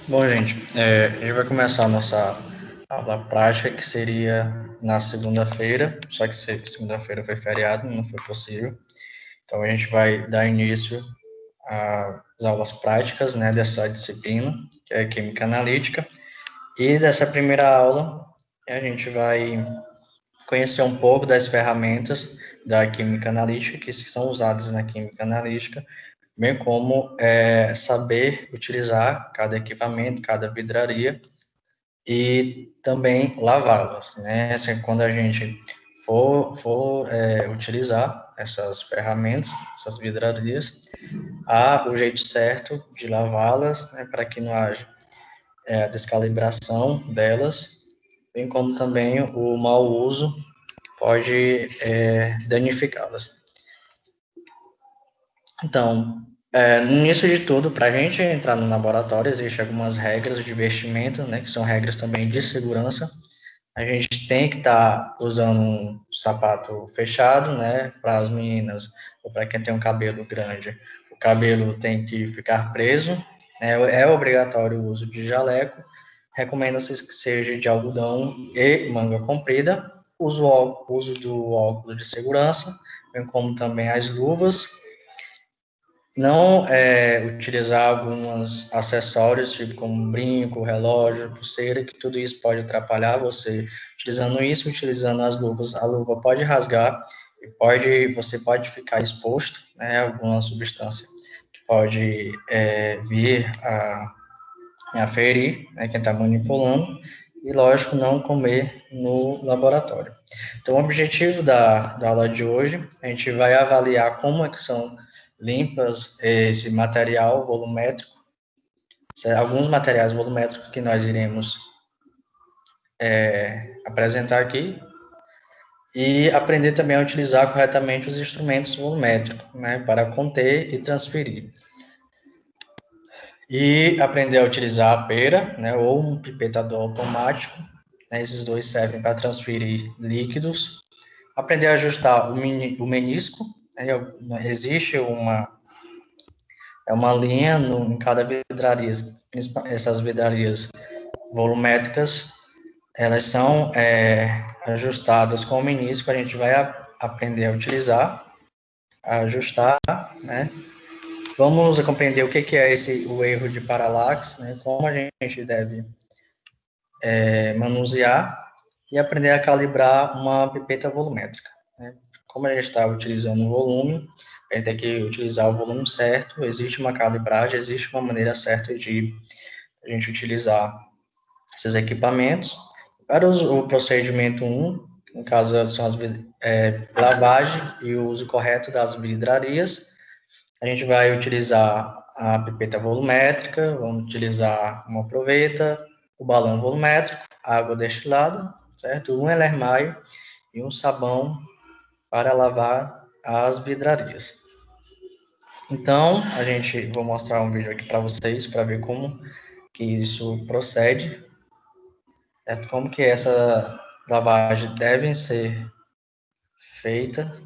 Bom, gente, a gente vai começar a nossa aula prática, que seria na segunda-feira, só que segunda-feira foi feriado, não foi possível. Então, a gente vai dar início às aulas práticas, né, dessa disciplina, que é Química Analítica. E dessa primeira aula, a gente vai conhecer um pouco das ferramentas da Química Analítica, que são usadas na Química Analítica, bem como saber utilizar cada equipamento, cada vidraria, e também lavá-las, né? Assim, quando a gente for utilizar essas ferramentas, essas vidrarias, há o jeito certo de lavá-las, né, para que não haja a descalibração delas, bem como também o mau uso pode danificá-las. Então, no início de tudo, para a gente entrar no laboratório, existem algumas regras de vestimenta, né, que são regras também de segurança. A gente tem que estar usando um sapato fechado, né, para as meninas ou para quem tem um cabelo grande. O cabelo tem que ficar preso, né, é obrigatório o uso de jaleco. Recomenda-se que seja de algodão e manga comprida. Uso do óculos de segurança, bem como também as luvas. Não utilizar alguns acessórios, tipo como brinco, relógio, pulseira, que tudo isso pode atrapalhar você. Utilizando isso, utilizando as luvas, a luva pode rasgar e você pode ficar exposto, né, a alguma substância que pode vir a ferir, né, quem está manipulando, e, lógico, não comer no laboratório. Então, o objetivo da aula de hoje, a gente vai avaliar como é que são limpas esse material volumétrico, alguns materiais volumétricos que nós iremos apresentar aqui, e aprender também a utilizar corretamente os instrumentos volumétricos, né, para conter e transferir. E aprender a utilizar a pera, né, ou um pipetador automático, né, esses dois servem para transferir líquidos. Aprender a ajustar o menisco, né, existe uma linha em cada vidraria, essas vidrarias volumétricas, elas são ajustadas com o menisco, a gente vai aprender a utilizar, a ajustar, né? Vamos compreender o que é o erro de paralaxe, né? Como a gente deve manusear e aprender a calibrar uma pipeta volumétrica, né? Como a gente está utilizando o volume, a gente tem que utilizar o volume certo, existe uma calibragem, existe uma maneira certa de a gente utilizar esses equipamentos. Para o procedimento 1, no caso são as lavagem e o uso correto das vidrarias, a gente vai utilizar a pipeta volumétrica, vamos utilizar uma proveta, o balão volumétrico, água destilada, certo? Um elermaio e um sabão para lavar as vidrarias. Então, vou mostrar um vídeo aqui para vocês, para ver como que isso procede, certo? Como que essa lavagem deve ser feita.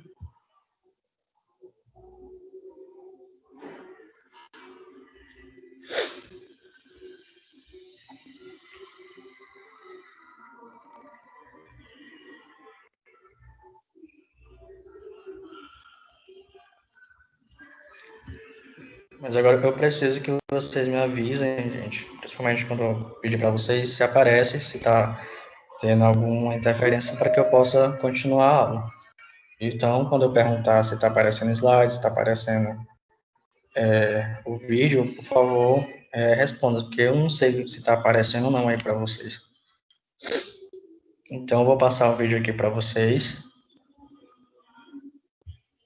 Mas agora eu preciso que vocês me avisem, gente, principalmente quando eu pedir para vocês, se aparece, se está tendo alguma interferência para que eu possa continuar a aula. Então, quando eu perguntar se está aparecendo slides, se está aparecendo o vídeo, por favor, responda, porque eu não sei se está aparecendo ou não aí para vocês. Então, eu vou passar o vídeo aqui para vocês.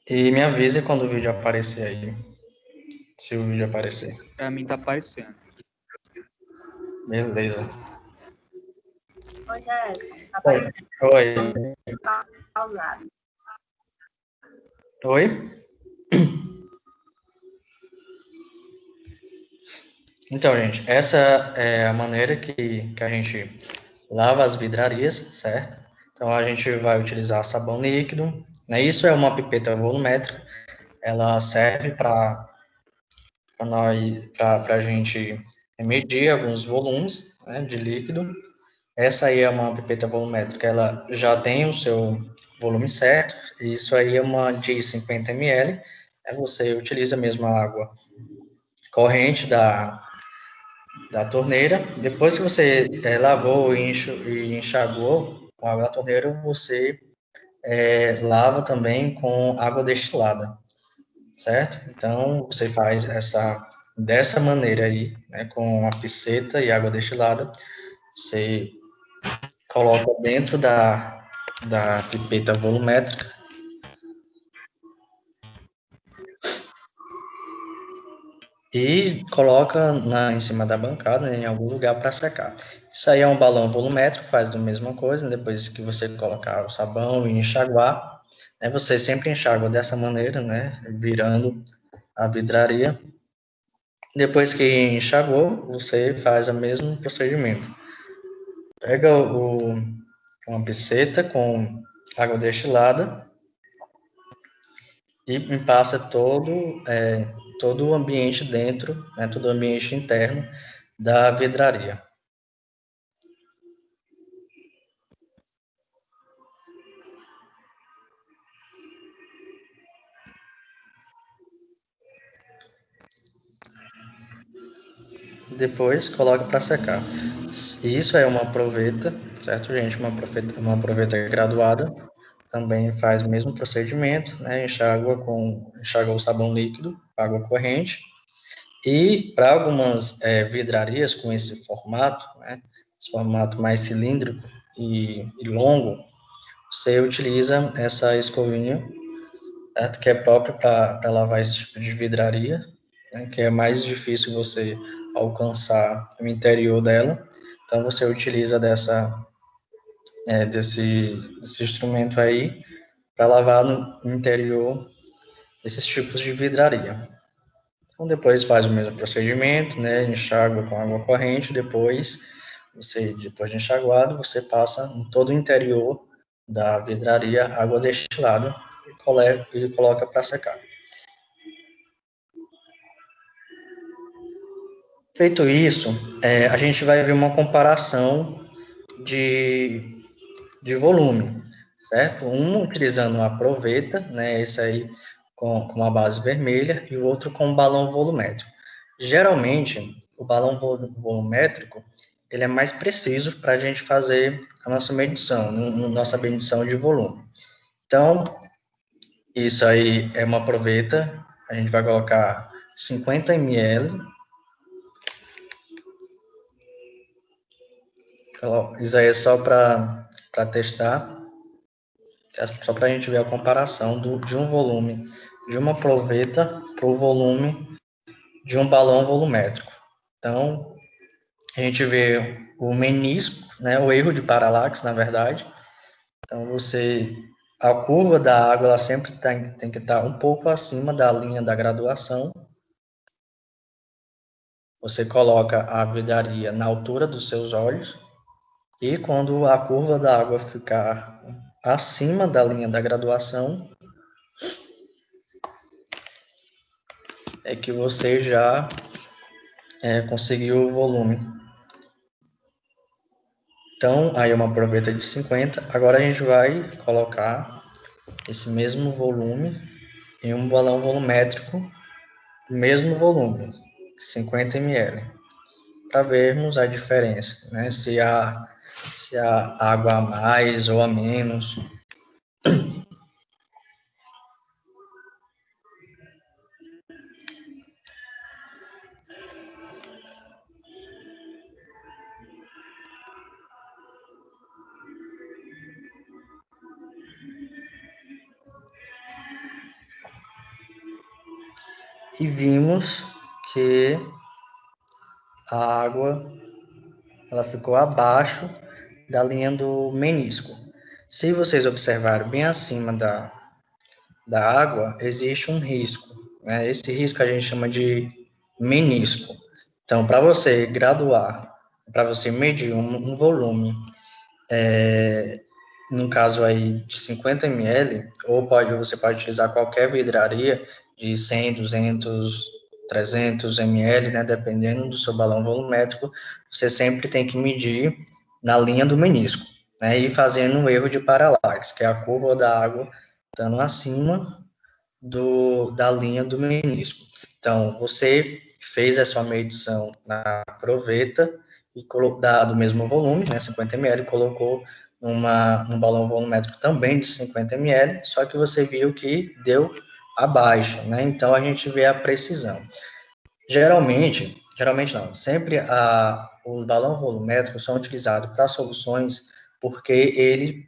E me avise quando o vídeo aparecer aí. Se o vídeo aparecer. Para mim tá aparecendo. Beleza. Oi, Jéssica. Tá aparecendo. Oi. Pausado. Oi? Então, gente, essa é a maneira que a gente lava as vidrarias, certo? Então, a gente vai utilizar sabão líquido, né? Isso é uma pipeta volumétrica, ela serve para a gente medir alguns volumes, né, de líquido. Essa aí é uma pipeta volumétrica, ela já tem o seu volume certo, isso aí é uma de 50 ml, né, você utiliza mesmo a água corrente da torneira, depois que você lavou e enxagou com água da torneira, você lava também com água destilada, certo? Então, você faz dessa maneira aí, né, com a piceta e água destilada, você coloca dentro da pipeta volumétrica e coloca em cima da bancada, né, em algum lugar para secar. Isso aí é um balão volumétrico, faz a mesma coisa, né, depois que você colocar o sabão e enxaguar, né, você sempre enxágua dessa maneira, né, virando a vidraria. Depois que enxagou, você faz o mesmo procedimento. Pega uma piceta com água destilada e passa todo o ambiente dentro, né, todo o ambiente interno da vidraria. Depois coloca para secar. Isso é uma proveta, certo, gente? Uma proveta graduada. Também faz o mesmo procedimento, né? Enxágua o sabão líquido, água corrente. E para algumas vidrarias com esse formato, né? Esse formato mais cilíndrico e longo, você utiliza essa escovinha, certo? Que é própria para lavar esse tipo de vidraria, né? Que é mais difícil você alcançar o interior dela. Então, você utiliza desse instrumento aí para lavar no interior desses tipos de vidraria. Então, depois faz o mesmo procedimento, né? Enxágua com água corrente, depois de enxaguado, você passa em todo o interior da vidraria água destilada e coloca para secar. Feito isso, a gente vai ver uma comparação de, de volume, certo? Um utilizando uma proveta, né? Esse aí com a base vermelha, e o outro com um balão volumétrico. Geralmente, o balão volumétrico, ele é mais preciso para a gente fazer a nossa medição de volume. Então, isso aí é uma proveta, a gente vai colocar 50 ml. Isso aí é só para testar, só para a gente ver a comparação de um volume de uma proveta para o volume de um balão volumétrico. Então, a gente vê o menisco, né, o erro de paralaxe, na verdade. Então, a curva da água, ela sempre tem que estar um pouco acima da linha da graduação. Você coloca a vidraria na altura dos seus olhos e quando a curva da água ficar acima da linha da graduação, é que você já conseguiu o volume. Então, aí é uma proveta de 50. Agora a gente vai colocar esse mesmo volume em um balão volumétrico, mesmo volume, 50 ml, para vermos a diferença, né? Se há água a mais ou a menos. E vimos que a água ela ficou abaixo da linha do menisco. Se vocês observarem bem acima da água, existe um risco, né? Esse risco a gente chama de menisco. Então, para você graduar, para você medir um volume no caso aí de 50 ml, ou você pode utilizar qualquer vidraria de 100, 200, 300 ml, né, dependendo do seu balão volumétrico, você sempre tem que medir na linha do menisco, né, e fazendo um erro de paralaxe, que é a curva da água estando acima da linha do menisco. Então, você fez a sua medição na proveta e do mesmo volume, né, 50 ml, colocou num balão volumétrico também de 50 ml, só que você viu que deu abaixo, né? Então a gente vê a precisão. Geralmente não, sempre o balão volumétrico são utilizados para soluções porque ele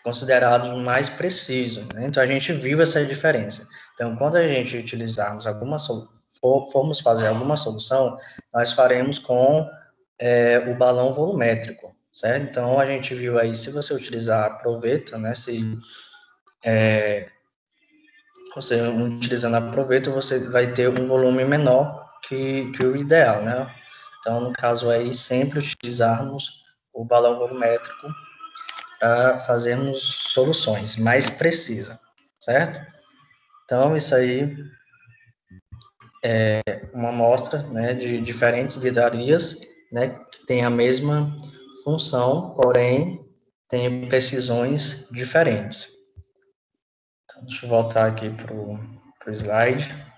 considerado mais preciso, né? Então a gente viu essa diferença. Então, quando a gente utilizarmos formos fazer alguma solução, nós faremos com o balão volumétrico, certo? Então a gente viu aí, se você utilizar a proveta, né? Se você utilizando a proveta, você vai ter um volume menor que o ideal, né? Então, no caso aí, sempre utilizarmos o balão volumétrico para fazermos soluções mais precisas, certo? Então, isso aí é uma amostra, né, de diferentes vidrarias, né, que tem a mesma função, porém tem precisões diferentes. Então, deixa eu voltar aqui para o slide.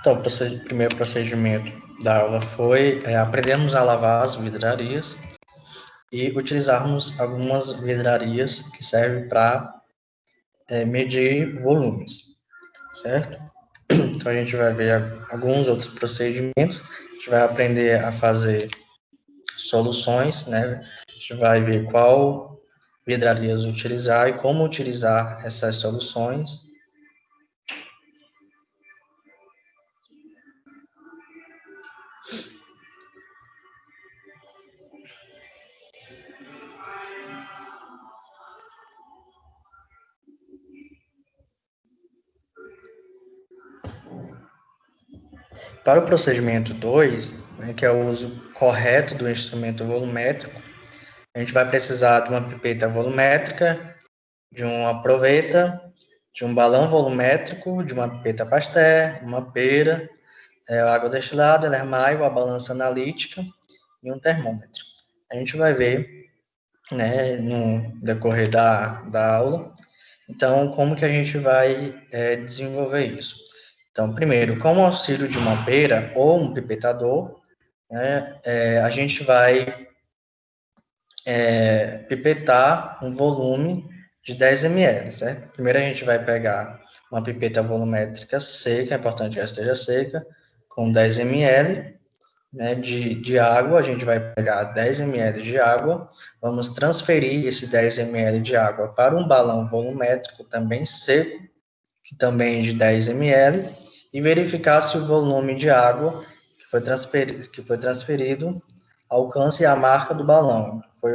Então, o primeiro procedimento da aula foi aprendermos a lavar as vidrarias e utilizarmos algumas vidrarias que servem para medir volumes, certo? Então, a gente vai ver alguns outros procedimentos, a gente vai aprender a fazer soluções, né? A gente vai ver qual vidrarias utilizar e como utilizar essas soluções. Para o procedimento 2, né, que é o uso correto do instrumento volumétrico, a gente vai precisar de uma pipeta volumétrica, de uma proveta, de um balão volumétrico, de uma pipeta pasteur, uma pera, água destilada, lermaio, a balança analítica e um termômetro. A gente vai ver, né, no decorrer da aula, então, como que a gente vai desenvolver isso? Então, primeiro, com o auxílio de uma pera ou um pipetador, né, a gente vai pipetar um volume de 10 ml, certo? Primeiro a gente vai pegar uma pipeta volumétrica seca, é importante que ela esteja seca, com 10 ml, né, de água, a gente vai pegar 10 ml de água, vamos transferir esse 10 ml de água para um balão volumétrico também seco, que também é de 10 ml, e verificar se o volume de água que foi transferido alcance a marca do balão. Foi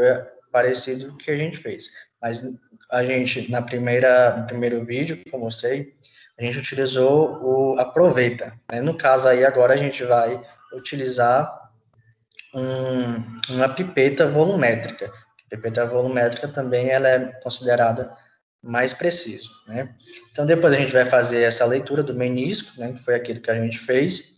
parecido com o que a gente fez. Mas a gente, no primeiro vídeo que eu mostrei, a gente utilizou a proveta. Né? No caso aí, agora a gente vai utilizar uma pipeta volumétrica. A pipeta volumétrica também ela é considerada mais preciso, né? Então, depois a gente vai fazer essa leitura do menisco, né, que foi aquilo que a gente fez,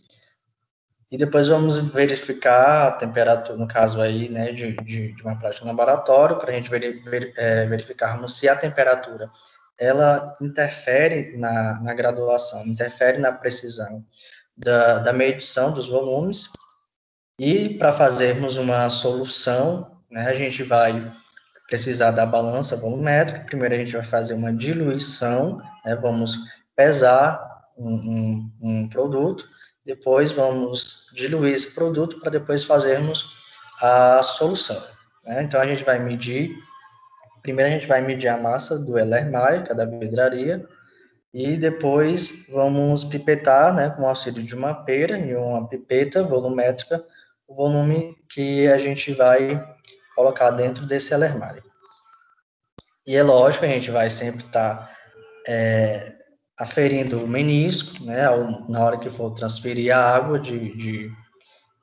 E depois vamos verificar a temperatura, no caso aí, né, de uma prática no laboratório, para a gente verificarmos se a temperatura, ela interfere na graduação, interfere na precisão da medição dos volumes. E para fazermos uma solução, né, a gente vai precisar da balança volumétrica. Primeiro a gente vai fazer uma diluição, né, vamos pesar um produto, depois vamos diluir esse produto para depois fazermos a solução. Né? Então a gente vai medir, primeiro a gente vai medir a massa do Erlenmeyer, da vidraria, e depois vamos pipetar, né, com o auxílio de uma pera e uma pipeta volumétrica, o volume que a gente vai colocar dentro desse Erlenmeyer. E é lógico, a gente vai sempre estar aferindo o menisco, né, na hora que for transferir a água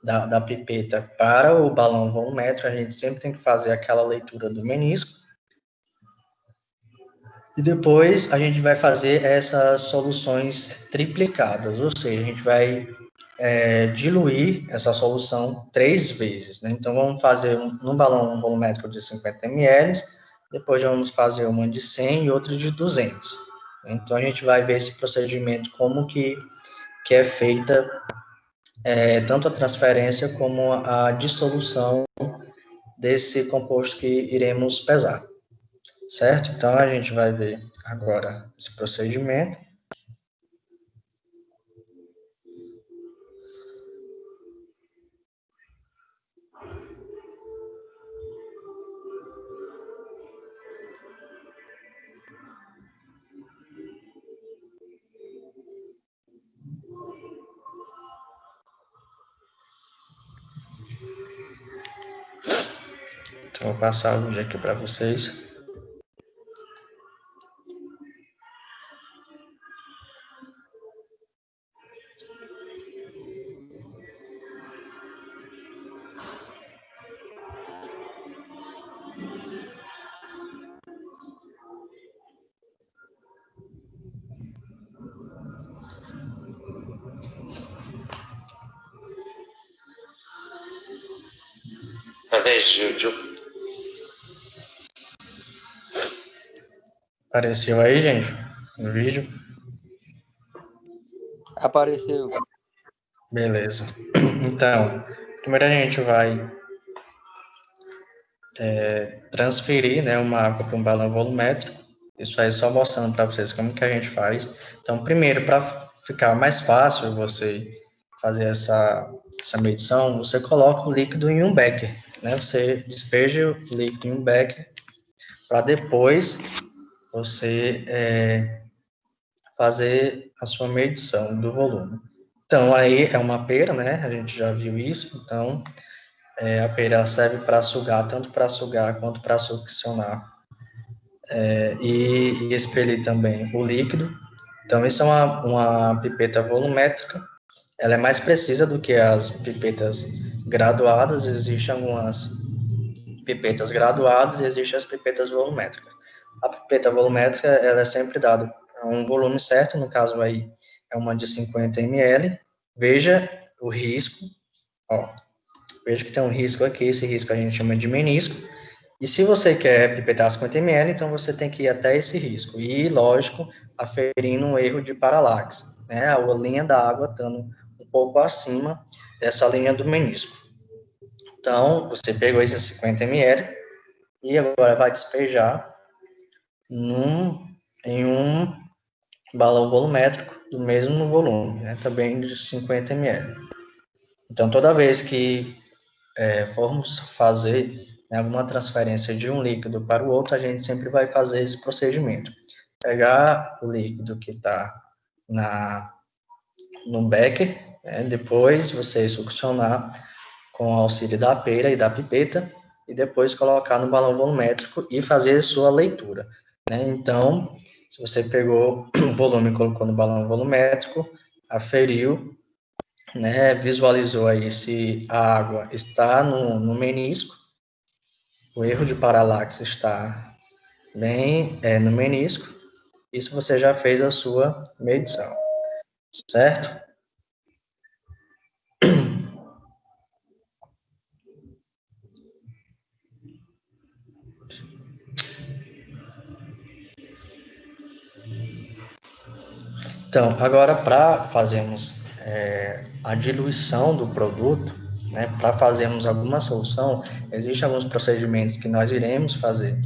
da pipeta para o balão volumétrico, a gente sempre tem que fazer aquela leitura do menisco. E depois a gente vai fazer essas soluções triplicadas, ou seja, a gente vai diluir essa solução 3 vezes. Né? Então, vamos fazer num balão volumétrico de 50 ml, depois vamos fazer uma de 100 e outra de 200. Então, a gente vai ver esse procedimento como que é feita tanto a transferência como a dissolução desse composto que iremos pesar, certo? Então, a gente vai ver agora esse procedimento. Então, vou passar o vídeo aqui para vocês. Apareceu aí, gente, no vídeo? Apareceu. Beleza. Então, primeiro a gente vai transferir, né, uma água para um balão volumétrico. Isso aí só mostrando para vocês como que a gente faz. Então, primeiro, para ficar mais fácil você fazer essa medição, você coloca o líquido em um becker, né? Você despeja o líquido em um becker para depois você fazer a sua medição do volume. Então, aí é uma pera, né? A gente já viu isso. Então, a pera serve para sugar, tanto para sugar quanto para succionar. E expelir também o líquido. Então, isso é uma pipeta volumétrica. Ela é mais precisa do que as pipetas graduadas. Existem algumas pipetas graduadas e existem as pipetas volumétricas. A pipeta volumétrica, ela é sempre dada a um volume certo, no caso aí é uma de 50 ml. Veja o risco, ó, veja que tem um risco aqui, esse risco a gente chama de menisco. E se você quer pipetar 50 ml, então você tem que ir até esse risco. E, lógico, aferindo um erro de paralaxe, né? A linha da água estando um pouco acima dessa linha do menisco. Então, você pegou esses 50 ml e agora vai despejar em um balão volumétrico do mesmo volume, né? Também de 50 ml. Então, toda vez que formos fazer alguma transferência de um líquido para o outro, a gente sempre vai fazer esse procedimento. Pegar o líquido que está no becker, depois você succionar com o auxílio da pera e da pipeta, e depois colocar no balão volumétrico e fazer a sua leitura. Né? Então, se você pegou o volume e colocou no balão volumétrico, aferiu, né, visualizou aí se a água está no menisco, o erro de paralaxe está bem no menisco, isso você já fez a sua medição, certo? Então, agora para fazermos a diluição do produto, né, para fazermos alguma solução, existem alguns procedimentos que nós iremos fazer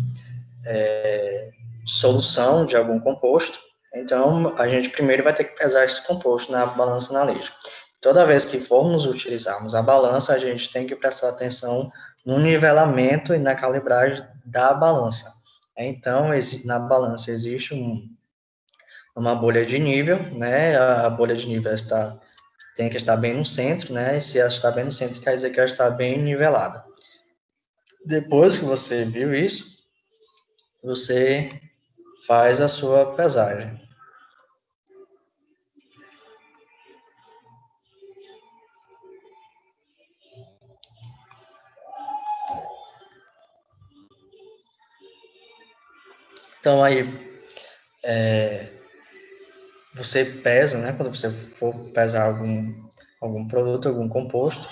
solução de algum composto. Então, a gente primeiro vai ter que pesar esse composto na balança analítica. Toda vez que formos utilizarmos a balança, a gente tem que prestar atenção no nivelamento e na calibragem da balança. Então, na balança existe uma bolha de nível, né? A bolha de nível tem que estar bem no centro, né? E se ela está bem no centro, quer dizer que ela está bem nivelada. Depois que você viu isso, você faz a sua pesagem. Então, aí, você pesa, né? Quando você for pesar algum produto, algum composto,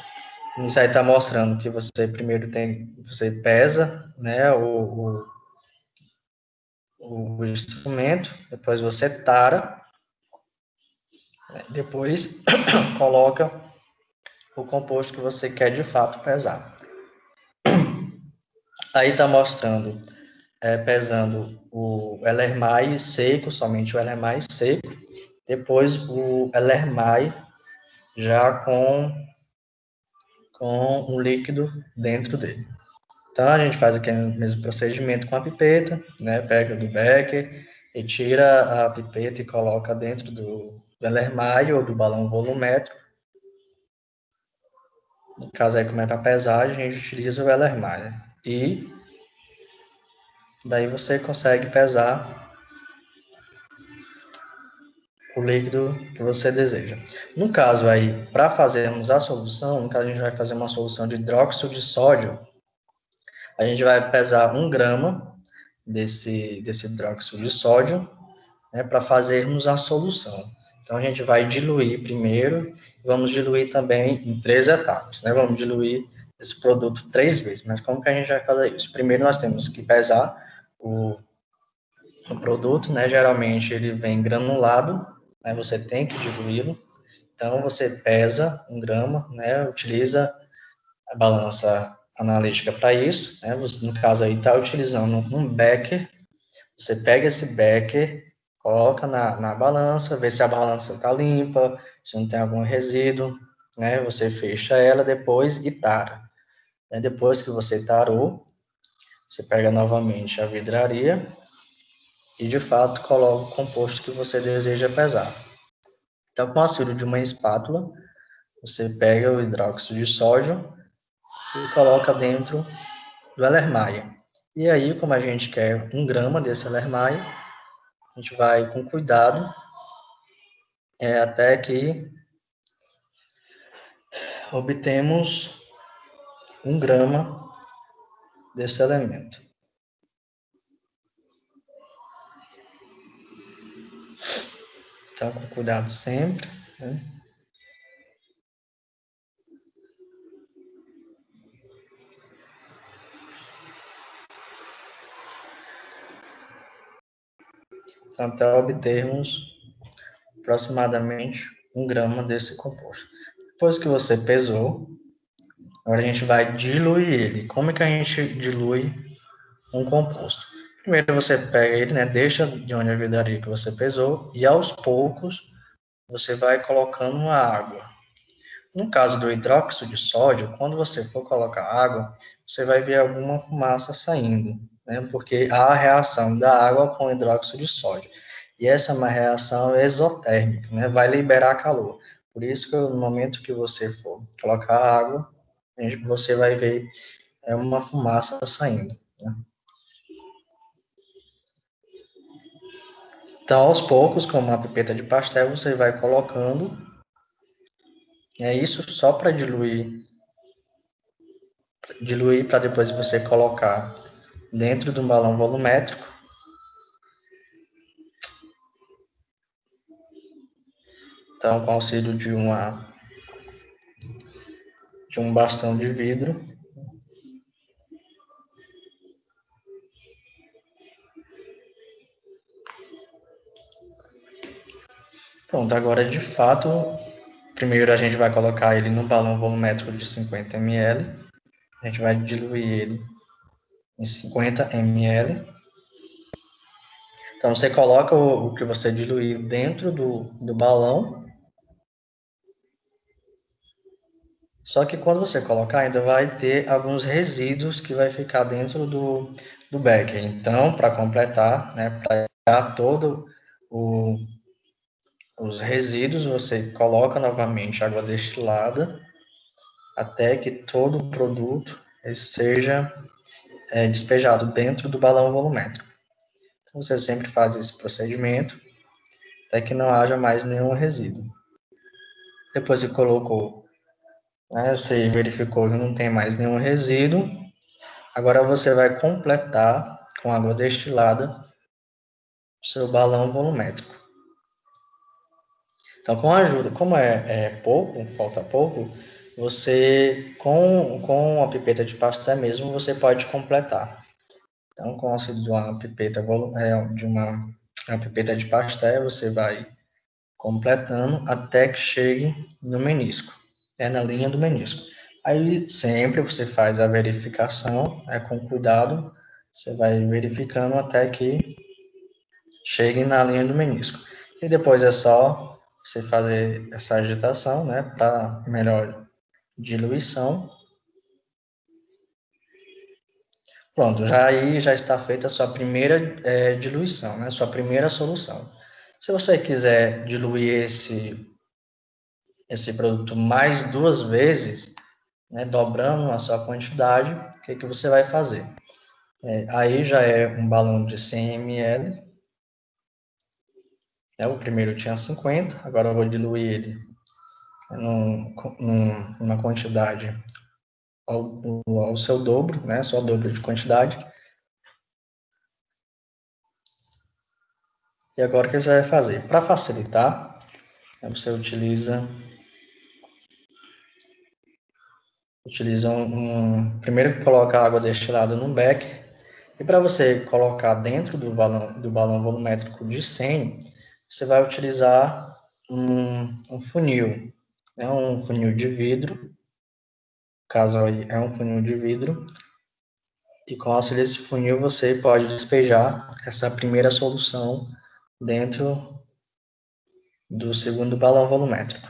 isso aí está mostrando que você primeiro você pesa, né? O instrumento, depois você tara, né, depois coloca o composto que você quer de fato pesar. Aí está mostrando, pesando o Ellermai seco, somente o Ellermai seco, depois o Ellermai já com um líquido dentro dele. Então, a gente faz aqui o mesmo procedimento com a pipeta, né? Pega do becker, retira a pipeta e coloca dentro do Ellermai ou do balão volumétrico. No caso aí, como é para pesagem, a gente utiliza o Ellermai, né? E daí você consegue pesar o líquido que você deseja. No caso aí, para fazermos a solução, no caso a gente vai fazer uma solução de hidróxido de sódio, a gente vai pesar 1 grama desse hidróxido de sódio, né, para fazermos a solução. Então, a gente vai diluir primeiro, vamos diluir também em 3 etapas, né? Vamos diluir esse produto 3 vezes. Mas como que a gente vai fazer isso? Primeiro, nós temos que pesar o produto, né? Geralmente, ele vem granulado, né? Você tem que diluí-lo. Então, você pesa 1 grama, né? Utiliza a balança analítica para isso, né? Você, no caso aí, está utilizando um becker. Você pega esse becker, coloca na balança, vê se a balança está limpa, se não tem algum resíduo, né? Você fecha ela depois e tara. Depois que você tarou, você pega novamente a vidraria e, de fato, coloca o composto que você deseja pesar. Então, com o auxílio de uma espátula, você pega o hidróxido de sódio e coloca dentro do Ellermai. E aí, como a gente quer 1 grama desse Ellermai, a gente vai com cuidado até que obtemos 1 grama desse elemento. Então, com cuidado sempre, né? Então, até obtermos aproximadamente 1 grama desse composto. Depois que você pesou, agora a gente vai diluir ele. Como é que a gente dilui um composto? Primeiro você pega ele, né, deixa de onde a vidraria que você pesou e aos poucos você vai colocando a água. No caso do hidróxido de sódio, quando você for colocar água, você vai ver alguma fumaça saindo, né? Porque há a reação da água com o hidróxido de sódio. E essa é uma reação exotérmica, né? Vai liberar calor. Por isso que no momento que você for colocar água, você vai ver uma fumaça saindo, né? Então, aos poucos, com uma pipeta de pastel, você vai colocando. É isso só para diluir para depois você colocar dentro de um balão volumétrico. Então, com auxílio de um bastão de vidro, Pronto, agora de fato, primeiro a gente vai colocar ele no balão volumétrico de 50 ml. A gente vai diluir ele em 50 ml. Então, você coloca o que você diluir dentro do balão. Só que quando você colocar, ainda vai ter alguns resíduos que vai ficar dentro do becker. Então, para completar, né, para tirar todo os resíduos, você coloca novamente água destilada até que todo o produto seja despejado dentro do balão volumétrico. Então, você sempre faz esse procedimento até que não haja mais nenhum resíduo. Depois que colocou, né, você verificou que não tem mais nenhum resíduo, agora você vai completar com água destilada o seu balão volumétrico. Então, com a ajuda, como é pouco, falta pouco, você, com a pipeta de pastel mesmo, você pode completar. Então, com o auxílio de uma pipeta, uma pipeta de pastel, você vai completando até que chegue no menisco, na linha do menisco. Aí, sempre você faz a verificação, com cuidado, você vai verificando até que chegue na linha do menisco. E depois é só você fazer essa agitação, né, para melhor diluição. Pronto, já está feita a sua primeira diluição, né, sua primeira solução. Se você quiser diluir esse produto mais 2 vezes, né, dobrando a sua quantidade, o que você vai fazer? Aí já é um balão de 100 ml, né, o primeiro tinha 50, agora eu vou diluir ele numa quantidade ao seu dobro, né, só dobro de quantidade. E agora o que você vai fazer? Para facilitar, você utiliza primeiro que coloca a água destilada num becker, e para você colocar dentro do balão volumétrico de 100, você vai utilizar um funil, né, um funil de vidro, no caso aí é um funil de vidro, e com o auxílio desse funil você pode despejar essa primeira solução dentro do segundo balão volumétrico.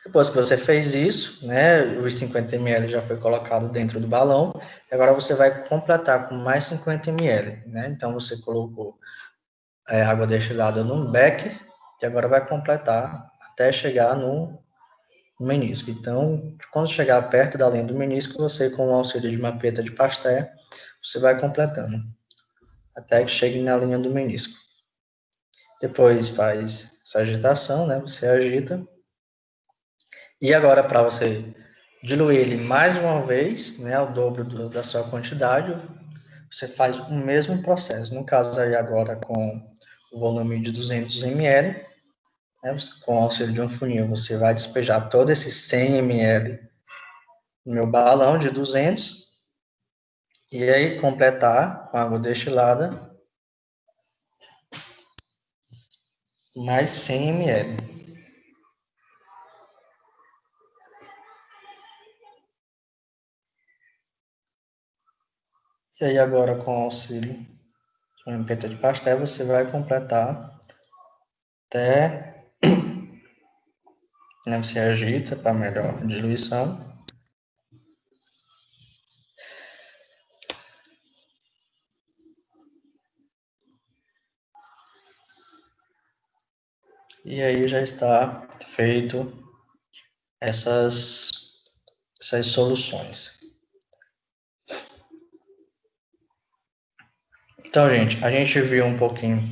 Depois que você fez isso, né, os 50 ml já foi colocado dentro do balão, agora você vai completar com mais 50 ml, né? Então você colocou água destilada num becker e agora vai completar até chegar no menisco. Então, quando chegar perto da linha do menisco, você, com o auxílio de uma peta de pastel, você vai completando até que chegue na linha do menisco. Depois faz essa agitação, né? Você agita. E agora, para você diluir ele mais uma vez, né, ao dobro da sua quantidade, você faz o mesmo processo. No caso aí agora com o volume de 200 ml, né, com o auxílio de um funil, você vai despejar todo esse 100 ml no meu balão de 200, e aí completar com água destilada mais 100 ml. E aí agora com o auxílio de uma peta de pastel, você vai completar até, né, você agita para melhor diluição. E aí já está feito essas soluções. Então, gente, a gente viu um pouquinho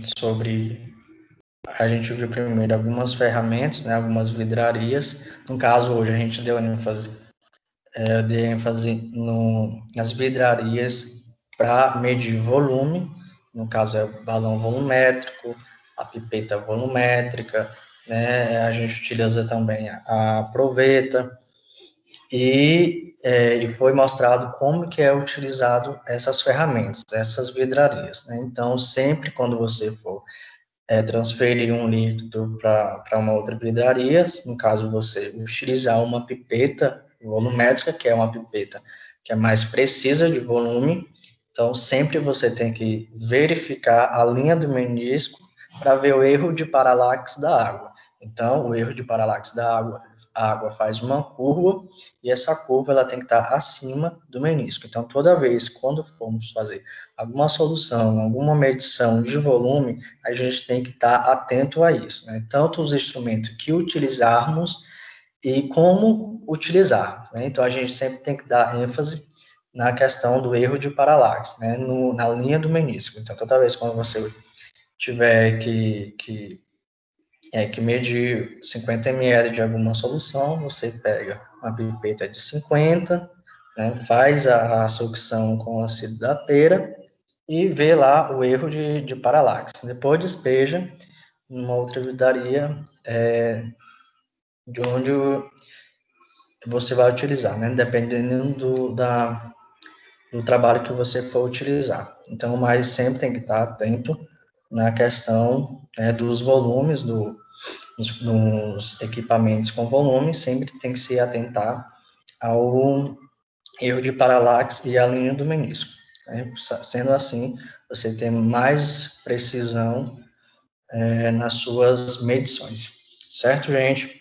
a gente viu primeiro algumas ferramentas, né, algumas vidrarias. No caso, hoje a gente deu ênfase, nas vidrarias para medir volume. No caso, é o balão volumétrico, a pipeta volumétrica, né, a gente utiliza também a proveta. E foi mostrado como que é utilizado essas ferramentas, essas vidrarias, né? Então, sempre quando você for transferir um líquido para uma outra vidraria, no caso você utilizar uma pipeta volumétrica, que é uma pipeta que é mais precisa de volume, então sempre você tem que verificar a linha do menisco para ver o erro de paralaxe da água. Então, o erro de paralaxe da água, a água faz uma curva e essa curva ela tem que estar acima do menisco. Então, toda vez quando formos fazer alguma solução, alguma medição de volume, a gente tem que estar atento a isso, né? Tanto os instrumentos que utilizarmos e como utilizar, né? Então, a gente sempre tem que dar ênfase na questão do erro de paralaxe, né? Na linha do menisco. Então, toda vez quando você tiver que medir 50 ml de alguma solução, você pega uma pipeta de 50, né? Faz a sucção com o ácido da pera e vê lá o erro de paralaxe. Depois despeja numa outra vidraria de onde você vai utilizar, né? Dependendo do trabalho que você for utilizar. Então, mas sempre tem que estar atento na questão dos volumes nos equipamentos com volume, sempre tem que se atentar ao erro de paralaxe e a linha do menisco. Né? Sendo assim, você tem mais precisão nas suas medições. Certo, gente?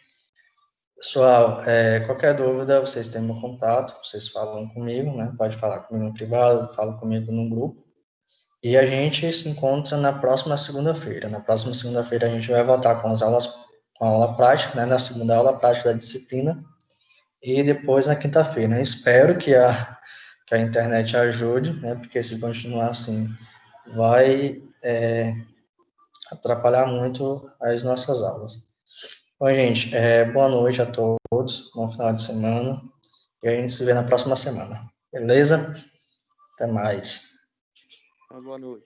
Pessoal, qualquer dúvida, vocês têm meu contato, vocês falam comigo, né? Pode falar comigo no privado, fala comigo no grupo. E a gente se encontra na próxima segunda-feira. Na próxima segunda-feira a gente vai voltar com com a aula prática, né? Na segunda aula prática da disciplina. E depois na quinta-feira, né? Espero que a internet ajude, né? Porque se continuar assim, vai atrapalhar muito as nossas aulas. Bom, gente, boa noite a todos, bom final de semana, e a gente se vê na próxima semana. Beleza? Até mais. Boa noite.